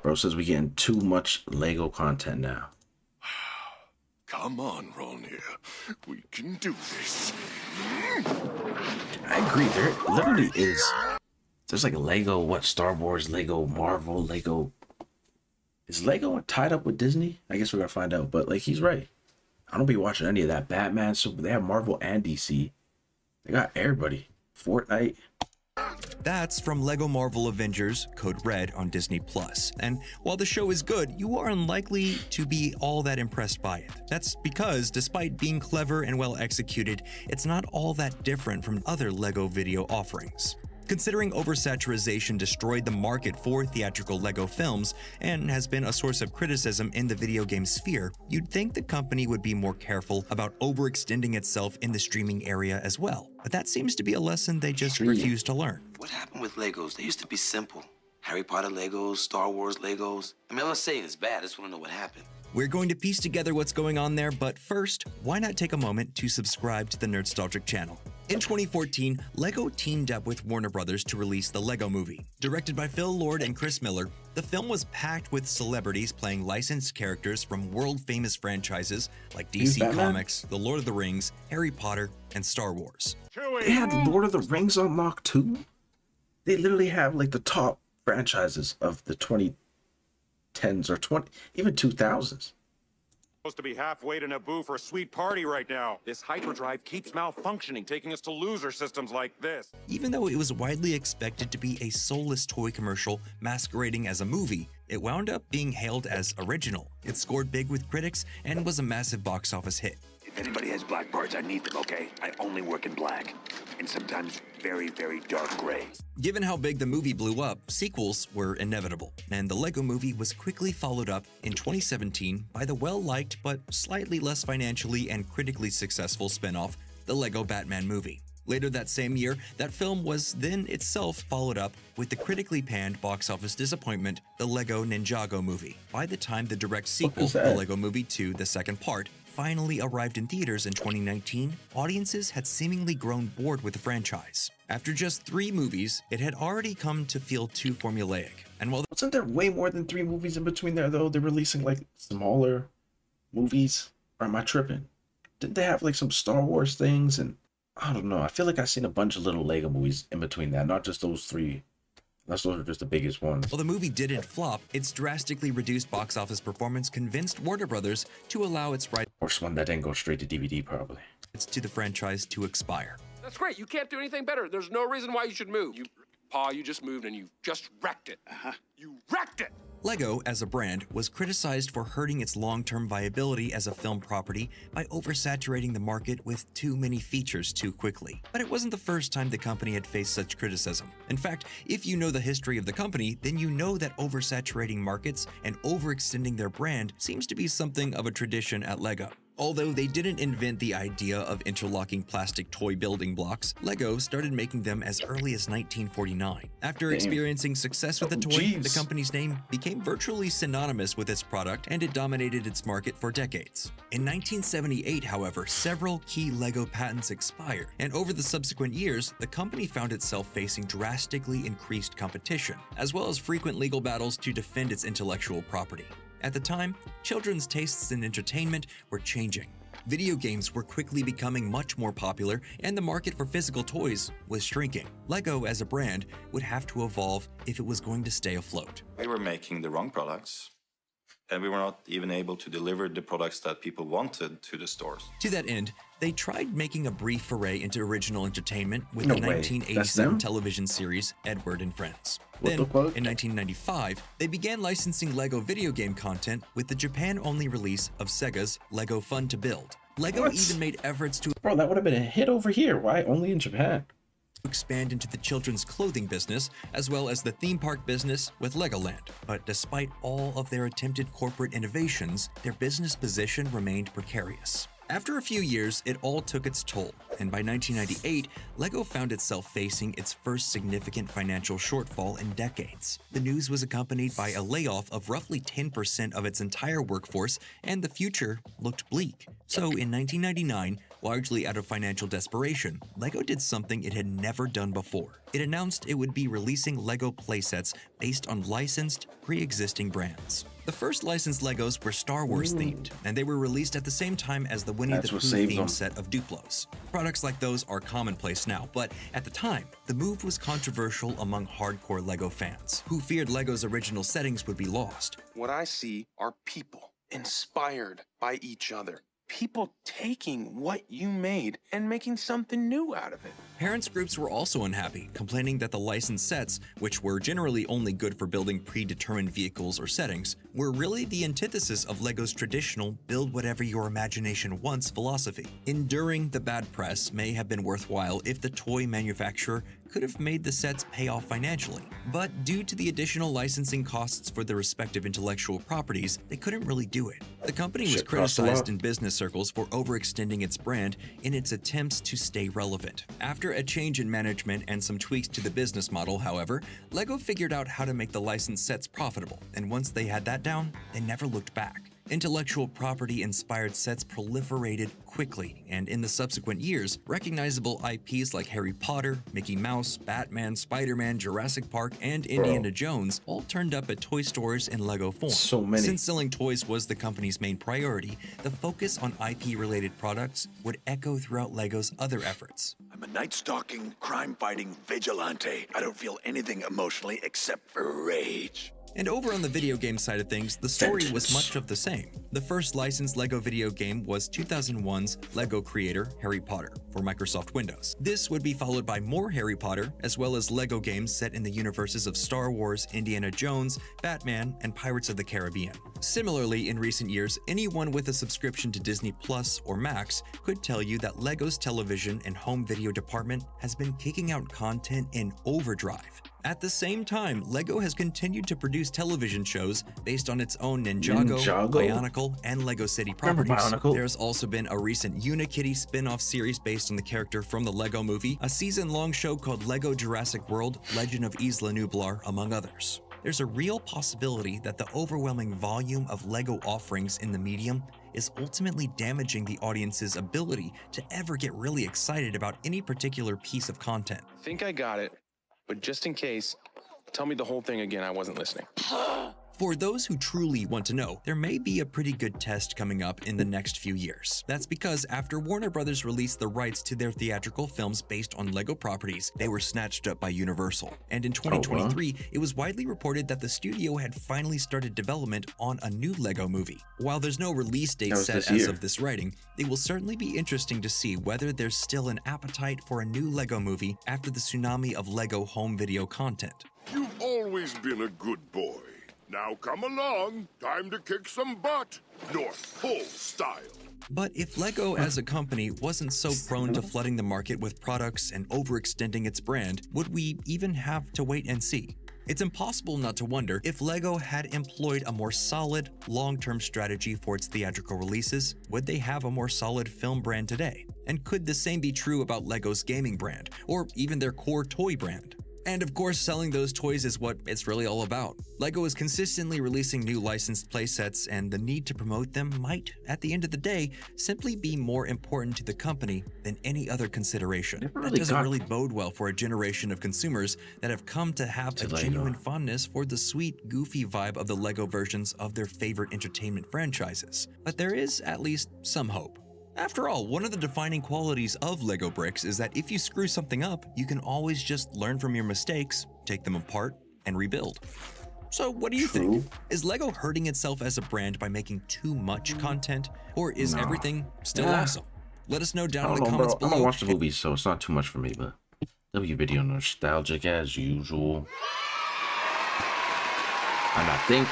Bro says we getting too much Lego content now. Come on, Ronir. We can do this. I agree. There literally is. There's like Lego, what, Star Wars, Lego, Marvel, Lego. Is Lego tied up with Disney? I guess we're gonna find out. But like, he's right. I don't be watching any of that. Batman. So they have Marvel and DC. They got everybody. Fortnite. That's from LEGO Marvel Avengers Code Red on Disney+. And while the show is good, you are unlikely to be all that impressed by it. That's because, despite being clever and well executed, it's not all that different from other LEGO video offerings. Considering oversaturation destroyed the market for theatrical LEGO films and has been a source of criticism in the video game sphere, you'd think the company would be more careful about overextending itself in the streaming area as well. But that seems to be a lesson they just refuse to learn. What happened with Legos? They used to be simple. Harry Potter Legos, Star Wars Legos. I mean, I'm not saying it's bad, I just want to know what happened. We're going to piece together what's going on there, but first, why not take a moment to subscribe to the Nerdstalgic channel? In 2014, LEGO teamed up with Warner Brothers to release the Lego Movie. Directed by Phil Lord and Chris Miller, the film was packed with celebrities playing licensed characters from world-famous franchises like DC Comics, The Lord of the Rings, Harry Potter, and Star Wars. They had Lord of the Rings on lock too? They literally have like the top franchises of the 2010s or even 2000s. Supposed to be halfway to Naboo for a sweet party right now. This hyperdrive keeps malfunctioning, taking us to loser systems like this. Even though it was widely expected to be a soulless toy commercial masquerading as a movie, it wound up being hailed as original. It scored big with critics and was a massive box office hit. If anybody has black parts, I need them, okay? I only work in black, and sometimes very, very dark gray. Given how big the movie blew up, sequels were inevitable, and the Lego Movie was quickly followed up in 2017 by the well-liked but slightly less financially and critically successful spin-off, the Lego Batman movie. Later that same year, that film was then itself followed up with the critically panned box office disappointment, the Lego Ninjago movie. By the time the direct sequel, the Lego Movie 2, the second part, finally arrived in theaters in 2019, audiences had seemingly grown bored with the franchise. After just 3 movies, it had already come to feel too formulaic. And while wasn't there way more than 3 movies in between there though? They're releasing like smaller movies. Or am I tripping? Didn't they have like some Star Wars things? And I don't know. I feel like I've seen a bunch of little Lego movies in between that, not just those 3. Those are just the biggest ones. While the movie didn't flop, its drastically reduced box office performance convinced Warner Brothers to allow its rights Or one that didn't go straight to DVD probably. to the franchise to expire. That's great. You can't do anything better. There's no reason why you should move. Pa, you just moved and you just wrecked it. You wrecked it! LEGO, as a brand, was criticized for hurting its long-term viability as a film property by oversaturating the market with too many features too quickly. But it wasn't the first time the company had faced such criticism. In fact, if you know the history of the company, then you know that oversaturating markets and overextending their brand seems to be something of a tradition at LEGO. Although they didn't invent the idea of interlocking plastic toy building blocks, LEGO started making them as early as 1949. After experiencing success with the toy, the company's name became virtually synonymous with its product, and it dominated its market for decades. In 1978, however, several key LEGO patents expired, and over the subsequent years, the company found itself facing drastically increased competition, as well as frequent legal battles to defend its intellectual property. At the time, children's tastes in entertainment were changing. Video games were quickly becoming much more popular, and the market for physical toys was shrinking. LEGO as a brand would have to evolve if it was going to stay afloat. We were making the wrong products, and we were not even able to deliver the products that people wanted to the stores. To that end, they tried making a brief foray into original entertainment with the 1987 television series Edward and Friends. Then, in 1995, they began licensing LEGO video game content with the Japan-only release of Sega's LEGO Fun to Build. LEGO even made efforts to Bro, that would have been a hit over here. Why only in Japan? expand into the children's clothing business, as well as the theme park business with Legoland. But despite all of their attempted corporate innovations, their business position remained precarious. After a few years, it all took its toll, and by 1998, LEGO found itself facing its first significant financial shortfall in decades. The news was accompanied by a layoff of roughly 10% of its entire workforce, and the future looked bleak. So in 1999, Largely out of financial desperation, LEGO did something it had never done before. It announced it would be releasing LEGO playsets based on licensed, pre-existing brands. The first licensed Legos were Star Wars themed, and they were released at the same time as the Winnie the Pooh themed set of Duplos. Products like those are commonplace now, but at the time, the move was controversial among hardcore LEGO fans, who feared LEGO's original settings would be lost. What I see are people inspired by each other. People taking what you made and making something new out of it. Parents groups were also unhappy, complaining that the licensed sets, which were generally only good for building predetermined vehicles or settings, were really the antithesis of LEGO's traditional build whatever your imagination wants philosophy. Enduring the bad press may have been worthwhile if the toy manufacturer could have made the sets pay off financially, but due to the additional licensing costs for the respective intellectual properties, they couldn't really do it. The company was criticized in business circles for overextending its brand in its attempts to stay relevant. After a change in management and some tweaks to the business model, however, LEGO figured out how to make the licensed sets profitable, and once they had that down, they never looked back. Intellectual property-inspired sets proliferated quickly, and in the subsequent years, recognizable IPs like Harry Potter, Mickey Mouse, Batman, Spider-Man, Jurassic Park, and Indiana Jones all turned up at toy stores in LEGO form. So many. Since selling toys was the company's main priority, the focus on IP-related products would echo throughout LEGO's other efforts. I'm a night-stalking, crime-fighting vigilante. I don't feel anything emotionally except for rage. And over on the video game side of things, the story was much of the same. The first licensed LEGO video game was 2001's LEGO creator Harry Potter for Microsoft Windows. This would be followed by more Harry Potter, as well as LEGO games set in the universes of Star Wars, Indiana Jones, Batman, and Pirates of the Caribbean. Similarly, in recent years, anyone with a subscription to Disney Plus or Max could tell you that LEGO's television and home video department has been kicking out content in overdrive. At the same time, LEGO has continued to produce television shows based on its own Ninjago, Bionicle, and LEGO City properties. There's also been a recent Unikitty spin-off series based on the character from the LEGO movie, a season-long show called LEGO Jurassic World: Legend of Isla Nublar, among others. There's a real possibility that the overwhelming volume of LEGO offerings in the medium is ultimately damaging the audience's ability to ever get really excited about any particular piece of content. I think I got it. But just in case, tell me the whole thing again. I wasn't listening. For those who truly want to know, there may be a pretty good test coming up in the next few years. That's because after Warner Brothers released the rights to their theatrical films based on LEGO properties, they were snatched up by Universal. And in 2023, it was widely reported that the studio had finally started development on a new LEGO movie. While there's no release date set as of this writing, it will certainly be interesting to see whether there's still an appetite for a new LEGO movie after the tsunami of LEGO home video content. You've always been a good boy. Now come along, time to kick some butt, North Pole style. But if LEGO as a company wasn't so prone to flooding the market with products and overextending its brand, would we even have to wait and see? It's impossible not to wonder if LEGO had employed a more solid, long-term strategy for its theatrical releases, would they have a more solid film brand today? And could the same be true about LEGO's gaming brand, or even their core toy brand? And of course, selling those toys is what it's really all about. LEGO is consistently releasing new licensed playsets, and the need to promote them might, at the end of the day, simply be more important to the company than any other consideration. That doesn't really bode well for a generation of consumers that have come to have a genuine fondness for the sweet, goofy vibe of the LEGO versions of their favorite entertainment franchises. But there is at least some hope. After all, one of the defining qualities of LEGO bricks is that if you screw something up, you can always just learn from your mistakes, take them apart, and rebuild. So what do you think? Is LEGO hurting itself as a brand by making too much content, or is everything still awesome? Let us know down in the comments below. I don't watch the movies, so it's not too much for me, but W video nostalgic as usual. And I think